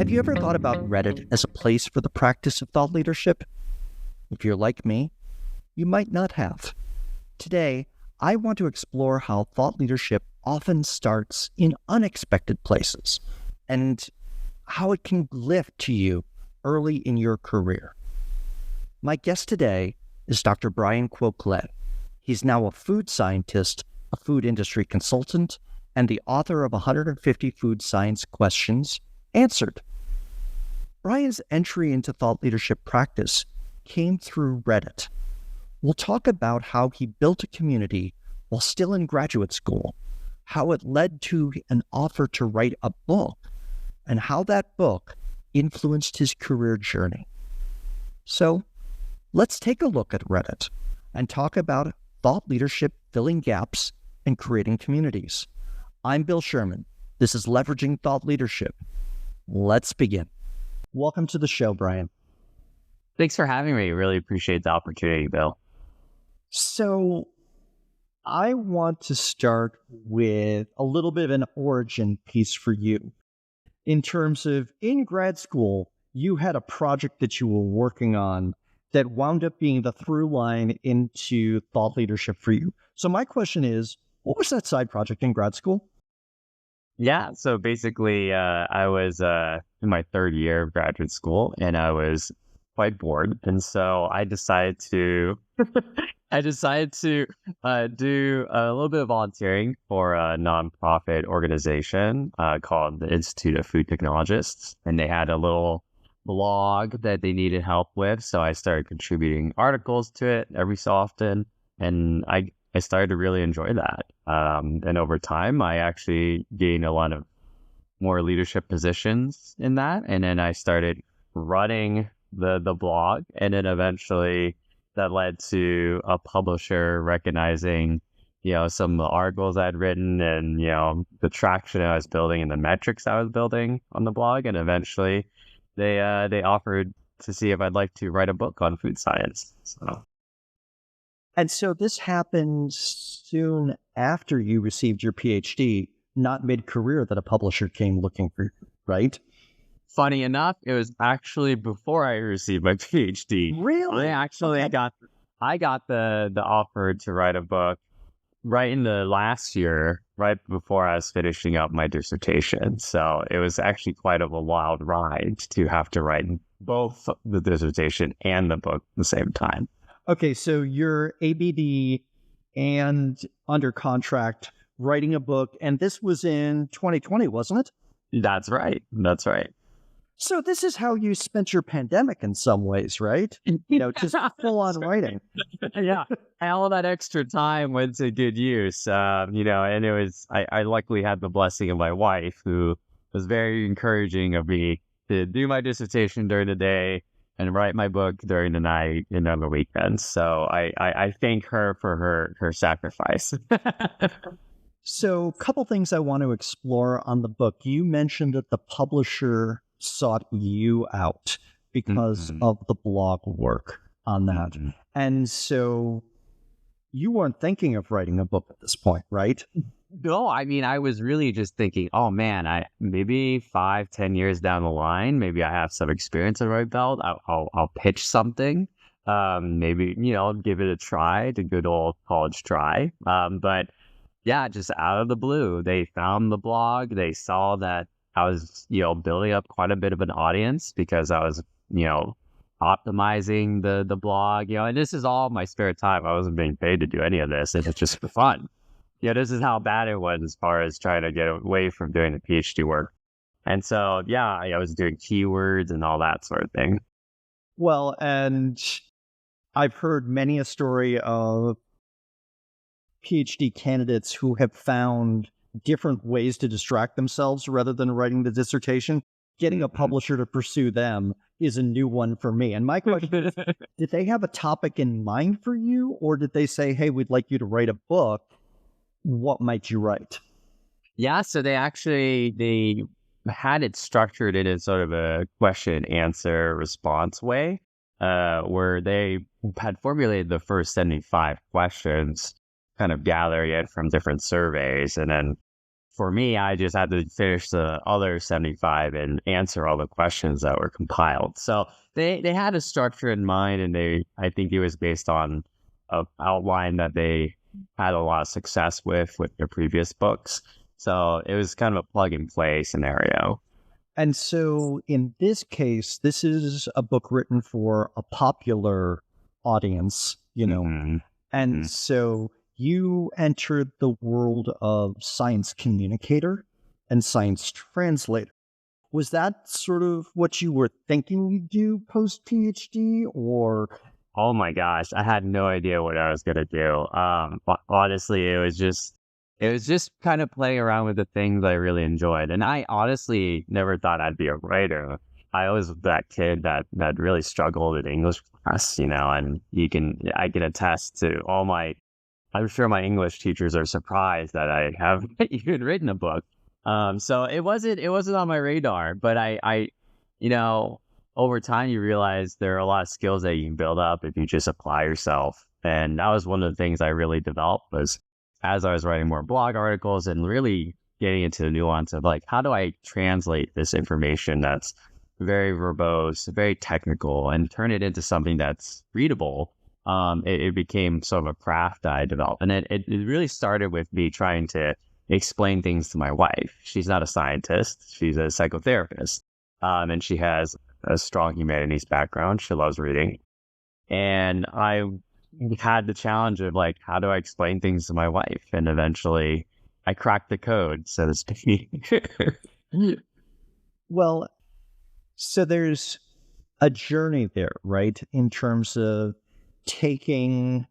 Have you ever thought about Reddit as a place for the practice of thought leadership? If you're like me, you might not have. Today, I want to explore how thought leadership often starts in unexpected places and how it can lift to you early in your career. My guest today is Dr. Bryan Quoc. He's now a food scientist, a food industry consultant, and the author of 150 food science questions answered. Bryan's entry into thought leadership practice came through Reddit. We'll talk about how he built a community while still in graduate school, how it led to an offer to write a book, and how that book influenced his career journey. So let's take a look at Reddit and talk about thought leadership filling gaps and creating communities. I'm Bill Sherman. This is Leveraging Thought Leadership. Let's begin. Welcome to the show, Bryan. Thanks for having me. Really appreciate the opportunity, Bill. So I want to start with a little bit of an origin piece for you. In terms of in grad school, you had a project that you were working on that wound up being the through line into thought leadership for you. So my question is, what was that side project in grad school? Yeah, so basically, I was in my third year of graduate school, and I was quite bored, and so I decided to do a little bit of volunteering for a nonprofit organization called the Institute of Food Technologists, and they had a little blog that they needed help with, so I started contributing articles to it every so often, and I started to really enjoy that. And over time, I actually gained a lot of more leadership positions in that. And then I started running the blog. And then eventually that led to a publisher recognizing, some of the articles I'd written and, the traction I was building and the metrics I was building on the blog. And eventually they offered to see if I'd like to write a book on food science. And so this happened soon after you received your PhD, not mid-career that a publisher came looking for you, right? Funny enough, it was actually before I received my PhD. Really? I got the offer to write a book right in the last year, right before I was finishing up my dissertation. So it was actually quite of a wild ride to have to write both the dissertation and the book at the same time. Okay, so you're ABD and under contract writing a book, and this was in 2020, wasn't it? That's right. So this is how you spent your pandemic in some ways, right? Just full on writing. Yeah, all that extra time went to good use. And it was, I luckily had the blessing of my wife, who was very encouraging of me to do my dissertation during the day and write my book during the night and on the weekends. So I thank her for her sacrifice. So a couple things I want to explore on the book. You mentioned that the publisher sought you out because of the blog work on that. Mm-hmm. And so you weren't thinking of writing a book at this point, right? No, I mean, I was really just thinking, oh man, maybe 5-10 years down the line, maybe I have some experience under my belt. I'll pitch something, maybe, give it a try, the good old college try. But yeah, just out of the blue, they found the blog. They saw that I was, building up quite a bit of an audience because I was, optimizing the blog, and this is all my spare time. I wasn't being paid to do any of this. It's just for fun. This is how bad it was as far as trying to get away from doing the PhD work. And so, yeah, I was doing keywords and all that sort of thing. Well, and I've heard many a story of PhD candidates who have found different ways to distract themselves rather than writing the dissertation. Getting a publisher to pursue them is a new one for me. And my question is, did they have a topic in mind for you, or did they say, hey, we'd like you to write a book? What might you write? Yeah, so they had it structured in a sort of a question, answer, response way, where they had formulated the first 75 questions, kind of gathering it from different surveys, and then for me, I just had to finish the other 75 and answer all the questions that were compiled. So they had a structure in mind, and I think it was based on a outline that they had a lot of success with their previous books. So it was kind of a plug and play scenario. And so in this case, this is a book written for a popular audience, Hmm. and so you entered the world of science communicator and science translator. Was that sort of what you were thinking you'd do post PhD, or? Oh my gosh, I had no idea what I was gonna do. Honestly, it was just kind of playing around with the things I really enjoyed, and I honestly never thought I'd be a writer. I was that kid that really struggled in English class, and I can attest to all my. I'm sure my English teachers are surprised that I have even written a book. So it wasn't on my radar, but you know, over time you realize there are a lot of skills that you can build up if you just apply yourself. And that was one of the things I really developed was as I was writing more blog articles and really getting into the nuance of like, how do I translate this information that's very verbose, very technical, and turn it into something that's readable. It became sort of a craft I developed. And it really started with me trying to explain things to my wife. She's not a scientist, she's a psychotherapist. And she has a strong humanities background. She loves reading. And I had the challenge of like, how do I explain things to my wife? And eventually I cracked the code, so to speak. Well, so there's a journey there, right? In terms of taking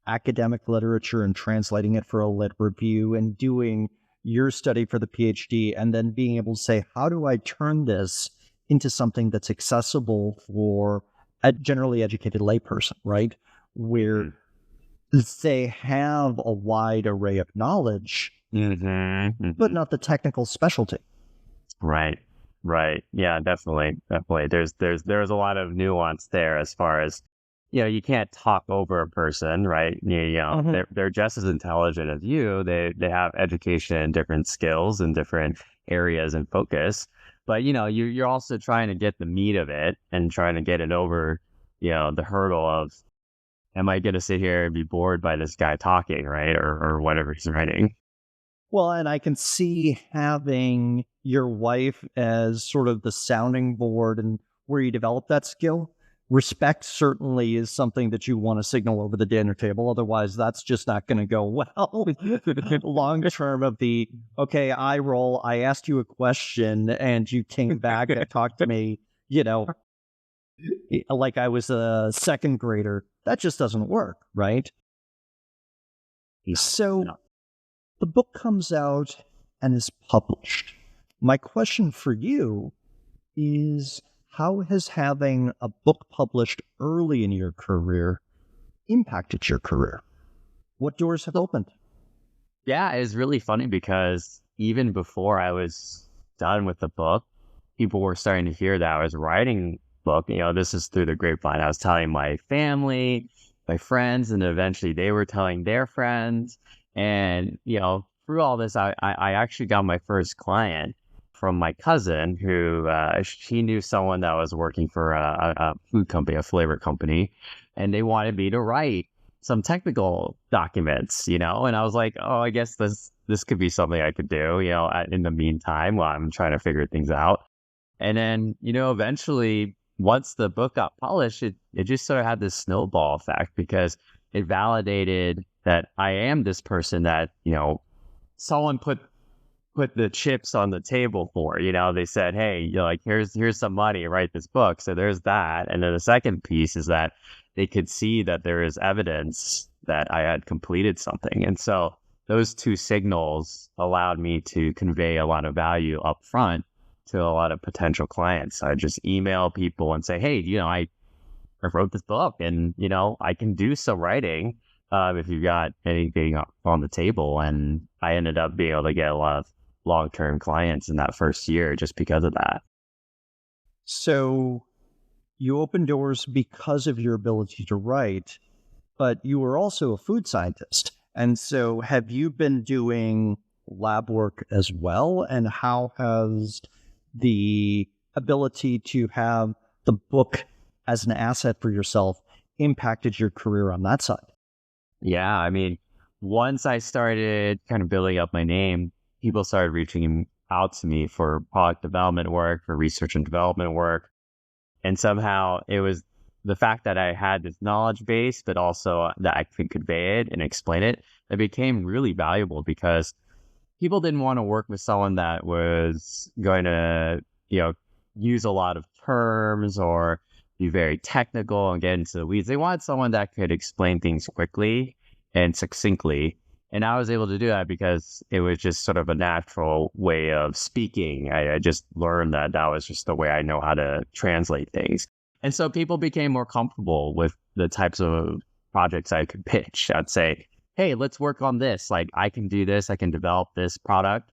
academic literature and translating it for a lit review and doing your study for the PhD, and then being able to say, how do I turn this into something that's accessible for a generally educated layperson, right? Where they have a wide array of knowledge, but not the technical specialty. Right. Right. Yeah, definitely. Definitely. There's a lot of nuance there as far as, you can't talk over a person, right? They're just as intelligent as you. They have education and different skills and different areas and focus. But, you're also trying to get the meat of it and trying to get it over, the hurdle of, am I going to sit here and be bored by this guy talking, right? Or whatever he's writing. Well, and I can see having your wife as sort of the sounding board and where you develop that skill. Respect certainly is something that you want to signal over the dinner table. Otherwise, that's just not going to go well long term. Of the, okay, I roll. I asked you a question and you came back and talked to me, like I was a second grader. That just doesn't work, right? So No. the book comes out and is published. My question for you is, how has having a book published early in your career impacted your career? What doors have opened? Yeah, it's really funny because even before I was done with the book, people were starting to hear that I was writing a book. This is through the grapevine. I was telling my family, my friends, and eventually they were telling their friends. And, through all this, I actually got my first client from my cousin who she knew someone that was working for a food company, a flavor company, and they wanted me to write some technical documents, and I was like, oh, I guess this could be something I could do, in the meantime while I'm trying to figure things out. And then, eventually once the book got published, it just sort of had this snowball effect because it validated that I am this person that, someone put the chips on the table for. They said, hey, like here's some money, write this book. So there's that. And then the second piece is that they could see that there is evidence that I had completed something. And so those two signals allowed me to convey a lot of value up front to a lot of potential clients. I just email people and say, hey, I wrote this book and, I can do some writing if you've got anything on the table. And I ended up being able to get a lot of long-term clients in that first year just because of that. So you opened doors because of your ability to write, but you were also a food scientist. And so have you been doing lab work as well? And how has the ability to have the book as an asset for yourself impacted your career on that side? Yeah, I mean, once I started kind of building up my name, people started reaching out to me for product development work, for research and development work. And somehow it was the fact that I had this knowledge base, but also that I could convey it and explain it, that became really valuable because people didn't want to work with someone that was going to, use a lot of terms or be very technical and get into the weeds. They wanted someone that could explain things quickly and succinctly. And I was able to do that because it was just sort of a natural way of speaking. I just learned that was just the way I know how to translate things. And so people became more comfortable with the types of projects I could pitch. I'd say, hey, let's work on this. Like, I can do this. I can develop this product.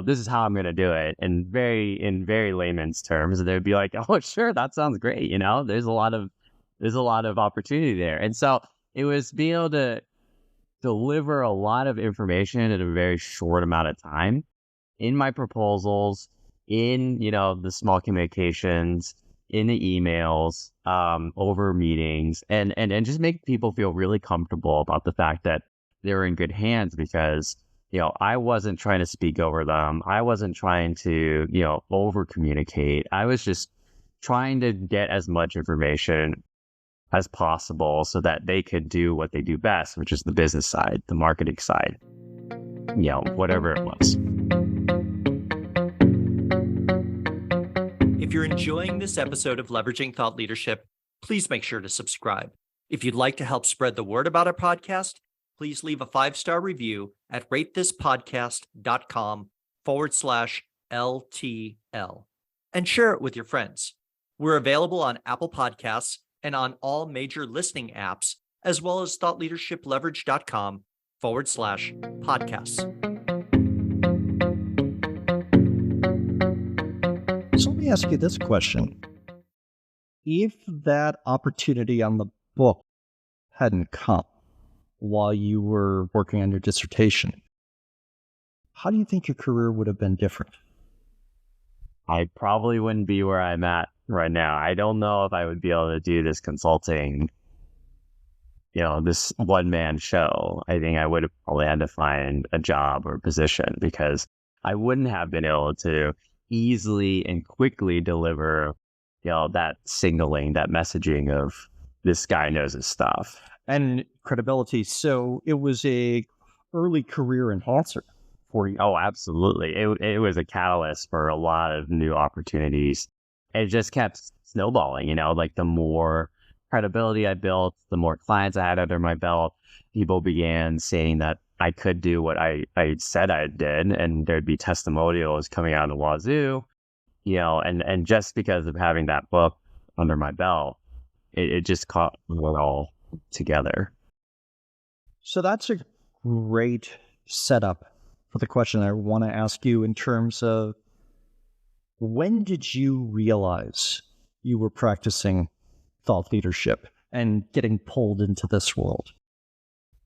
This is how I'm going to do it in very layman's terms. And they'd be like, oh, sure, that sounds great. There's a lot of opportunity there. And so it was being able to deliver a lot of information in a very short amount of time in my proposals, in, the small communications, in the emails, over meetings, and just make people feel really comfortable about the fact that they're in good hands because, I wasn't trying to speak over them. I wasn't trying to, over communicate. I was just trying to get as much information as possible so that they could do what they do best, which is the business side, the marketing side, whatever it was. If you're enjoying this episode of Leveraging Thought Leadership, please make sure to subscribe. If you'd like to help spread the word about our podcast, please leave a 5-star review at ratethispodcast.com/LTL and share it with your friends. We're available on Apple Podcasts and on all major listening apps, as well as thoughtleadershipleverage.com/podcasts. So let me ask you this question. If that opportunity on the book hadn't come while you were working on your dissertation, how do you think your career would have been different? I probably wouldn't be where I'm at right now. I don't know if I would be able to do this consulting, this one-man show. I think I would have probably had to find a job or a position because I wouldn't have been able to easily and quickly deliver, that signaling, that messaging of this guy knows his stuff. And credibility. So it was a early career enhancer for you. Oh, absolutely. It was a catalyst for a lot of new opportunities. It just kept snowballing, like the more credibility I built, the more clients I had under my belt, people began saying that I could do what I said I did, and there'd be testimonials coming out of the wazoo, and just because of having that book under my belt, it just caught it all together. So that's a great setup for the question I want to ask you in terms of when did you realize you were practicing thought leadership and getting pulled into this world?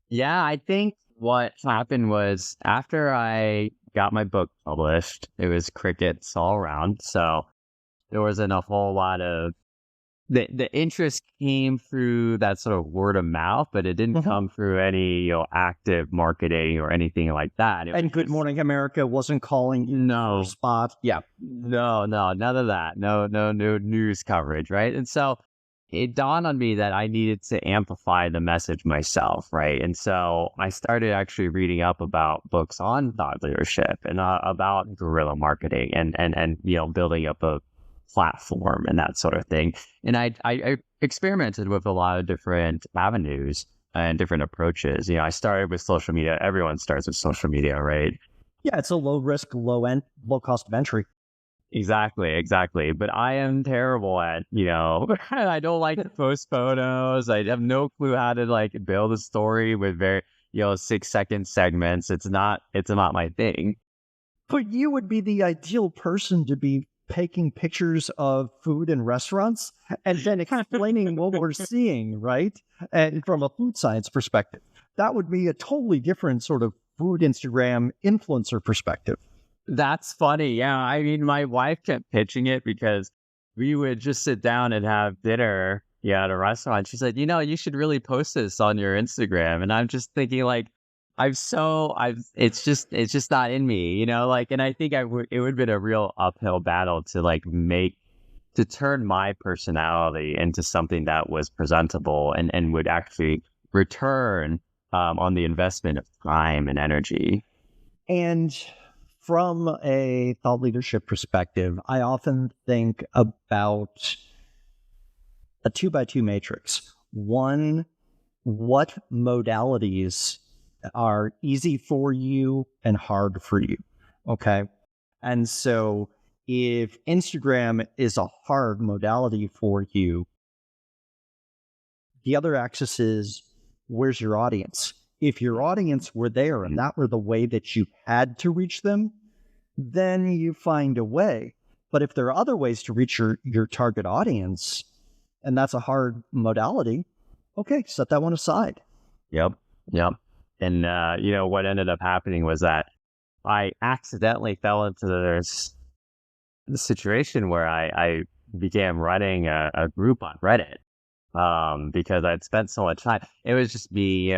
Yeah, I think what happened was after I got my book published, it was crickets all around. So there wasn't a whole lot of the interest came through that sort of word of mouth, but it didn't come through any, active marketing or anything like that. And Good Morning America wasn't calling you for a spot. Yeah. No, none of that. No news coverage, right? And so it dawned on me that I needed to amplify the message myself, right? And so I started actually reading up about books on thought leadership and about guerrilla marketing and building up a platform and that sort of thing. And I experimented with a lot of different avenues and different approaches. I started with social media. Everyone starts with social media, right? Yeah, it's a low risk, low cost of entry. Exactly. But I am terrible at, I don't like to post photos. I have no clue how to build a story with very, 6-second segments. It's not my thing. But you would be the ideal person to be taking pictures of food in restaurants and then explaining what we're seeing, right? And from a food science perspective, that would be a totally different sort of food Instagram influencer perspective. That's funny. Yeah. I mean, my wife kept pitching it because we would just sit down and have dinner, at a restaurant. She said, you should really post this on your Instagram. And I'm just thinking like, it's just not in me, and I think it would have been a real uphill battle to like to turn my personality into something that was presentable and would actually return on the investment of time and energy. And from a thought leadership perspective, I often think about a 2x2 matrix. One, what modalities are easy for you and hard for you? Okay. And so if Instagram is a hard modality for you, the other axis is where's your audience? If your audience were there and that were the way that you had to reach them, then you find a way. But if there are other ways to reach your target audience, and that's a hard modality, okay, set that one aside. Yep. And, what ended up happening was that I accidentally fell into the situation where I began running a group on Reddit because I'd spent so much time. It was just me,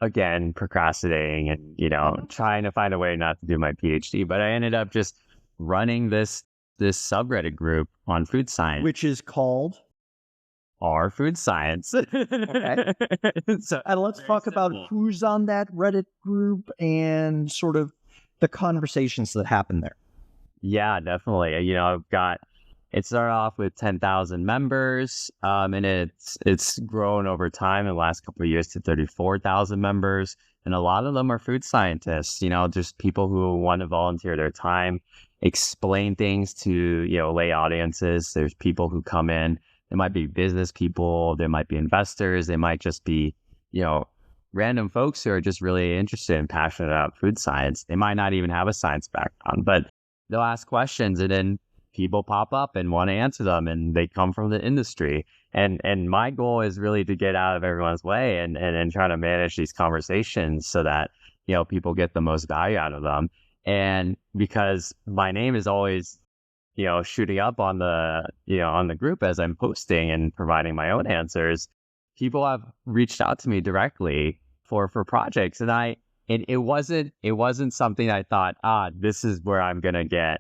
again, procrastinating and, trying to find a way not to do my PhD. But I ended up just running this subreddit group on food science. Which is called? Our food science. Okay. So, and let's talk about who's on that Reddit group and sort of the conversations that happen there. Yeah, definitely. It started off with 10,000 members, and it's grown over time in the last couple of years to 34,000 members. And a lot of them are food scientists, just people who want to volunteer their time, explain things to, lay audiences. There's people who come in. There might be business people, there might be investors, they might just be, random folks who are just really interested and passionate about food science. They might not even have a science background, but they'll ask questions and then people pop up and want to answer them and they come from the industry. And my goal is really to get out of everyone's way and try to manage these conversations so that, people get the most value out of them. And because my name is always shooting up on the group as I'm posting and providing my own answers, people have reached out to me directly for projects. And it wasn't something I thought, this is where I'm going to get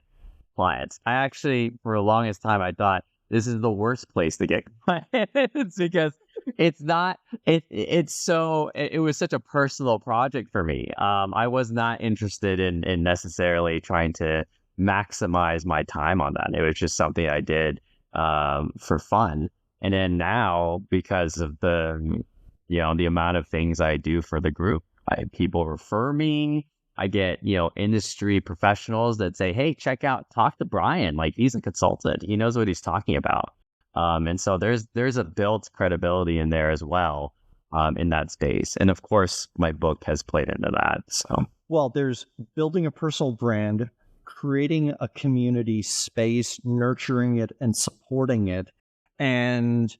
clients. I actually, for the longest time, I thought this is the worst place to get clients because it's not, it was such a personal project for me. I was not interested in necessarily trying to maximize my time on that. It was just something I did for fun. And then now, because of the amount of things I do for the group, people refer me. I get, industry professionals that say, hey, talk to Bryan. Like, he's a consultant. He knows what he's talking about. And so there's a built credibility in there as well, in that space. And of course, my book has played into that. So, well, there's building a personal brand, creating a community space, nurturing it and supporting it, and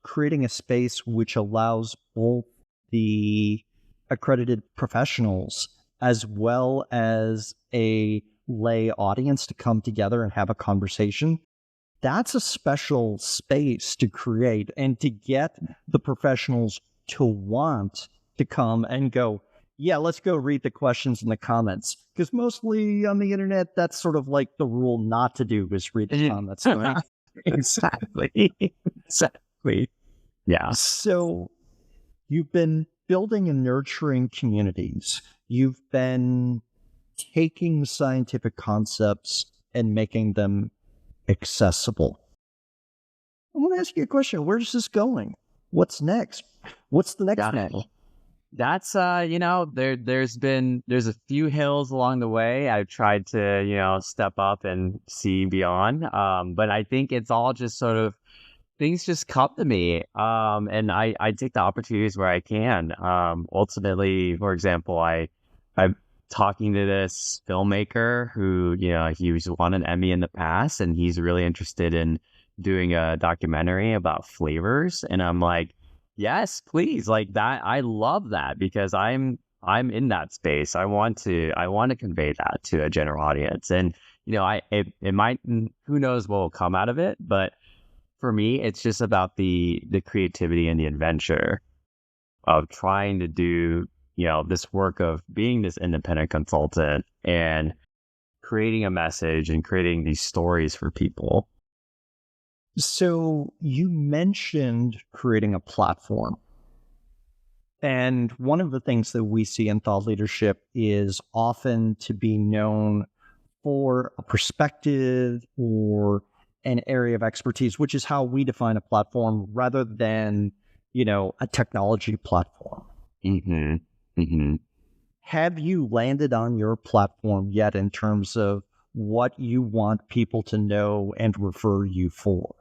creating a space which allows both the accredited professionals as well as a lay audience to come together and have a conversation. That's a special space to create and to get the professionals to want to come and go, yeah, let's go read the questions in the comments. Because mostly on the internet, that's sort of like the rule not to do is read the comments. Exactly. Yeah. So you've been building and nurturing communities. You've been taking scientific concepts and making them accessible. I want to ask you a question. Where's this going? What's next? What's the next one? That's there's a few hills along the way. I've tried to step up and see beyond, but I think it's all just sort of things just come to me, and I take the opportunities where I can. Ultimately, for example, I'm talking to this filmmaker who he's won an Emmy in the past, and he's really interested in doing a documentary about flavors, and I'm like, yes, please. Like that. I love that because I'm I'm in that space. I want to convey that to a general audience. And, it might, who knows what will come out of it, but for me, it's just about the creativity and the adventure of trying to do, this work of being this independent consultant and creating a message and creating these stories for people. So you mentioned creating a platform. And one of the things that we see in thought leadership is often to be known for a perspective or an area of expertise, which is how we define a platform rather than, a technology platform. Mm-hmm. Mm-hmm. Have you landed on your platform yet in terms of what you want people to know and refer you for?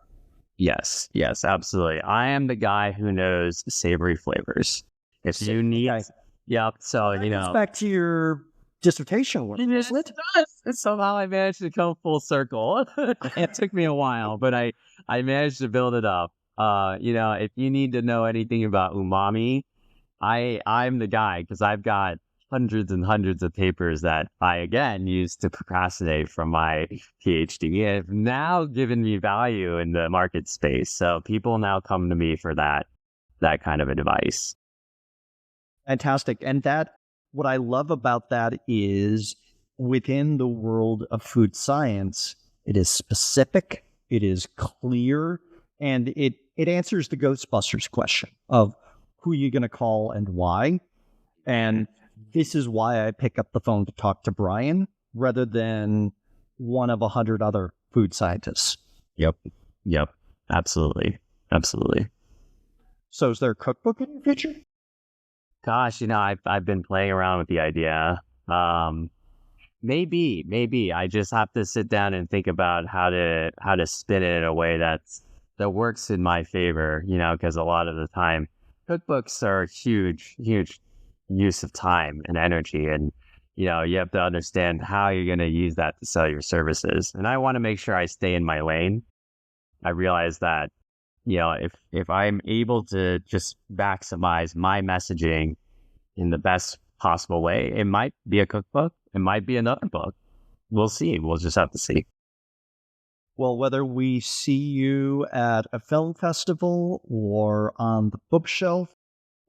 Yes, absolutely. I am the guy who knows savory flavors. If you need, Okay. yep. So, That goes back to your dissertation work, wasn't it? does. Somehow I managed to come full circle. It took me a while, but I managed to build it up. If you need to know anything about umami, I'm the guy because I've got hundreds and hundreds of papers that I again used to procrastinate from my PhD. Have now given me value in the market space. So people now come to me for that kind of advice. Fantastic. And what I love about that is within the world of food science, it is specific, it is clear, and it answers the Ghostbusters question of who you're going to call and why. And this is why I pick up the phone to talk to Bryan rather than one of 100 other food scientists. Yep. Absolutely. So is there a cookbook in your future? Gosh, I've been playing around with the idea. Maybe I just have to sit down and think about how to spin it in a way that works in my favor. Because a lot of the time, cookbooks are a huge use of time and energy, and you have to understand how you're going to use that to sell your services. And I want to make sure I stay in my lane. I realize that if I'm able to just maximize my messaging in the best possible way, it might be a cookbook, it might be another book. We'll see. We'll just have to see. Well, whether we see you at a film festival or on the bookshelf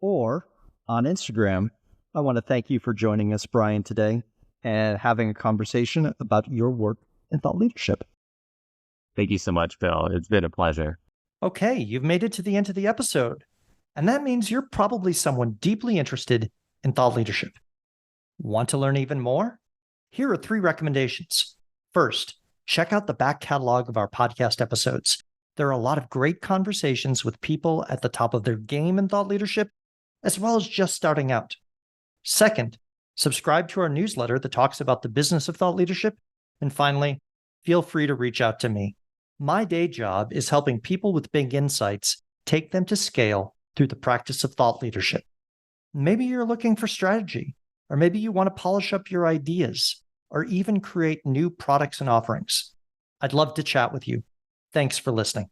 or on Instagram, I want to thank you for joining us, Bryan, today and having a conversation about your work in thought leadership. Thank you so much, Bill. It's been a pleasure. Okay, you've made it to the end of the episode. And that means you're probably someone deeply interested in thought leadership. Want to learn even more? Here are 3 recommendations. First, check out the back catalog of our podcast episodes. There are a lot of great conversations with people at the top of their game in thought leadership, as well as just starting out. Second, subscribe to our newsletter that talks about the business of thought leadership. And finally, feel free to reach out to me. My day job is helping people with big insights take them to scale through the practice of thought leadership. Maybe you're looking for strategy, or maybe you want to polish up your ideas, or even create new products and offerings. I'd love to chat with you. Thanks for listening.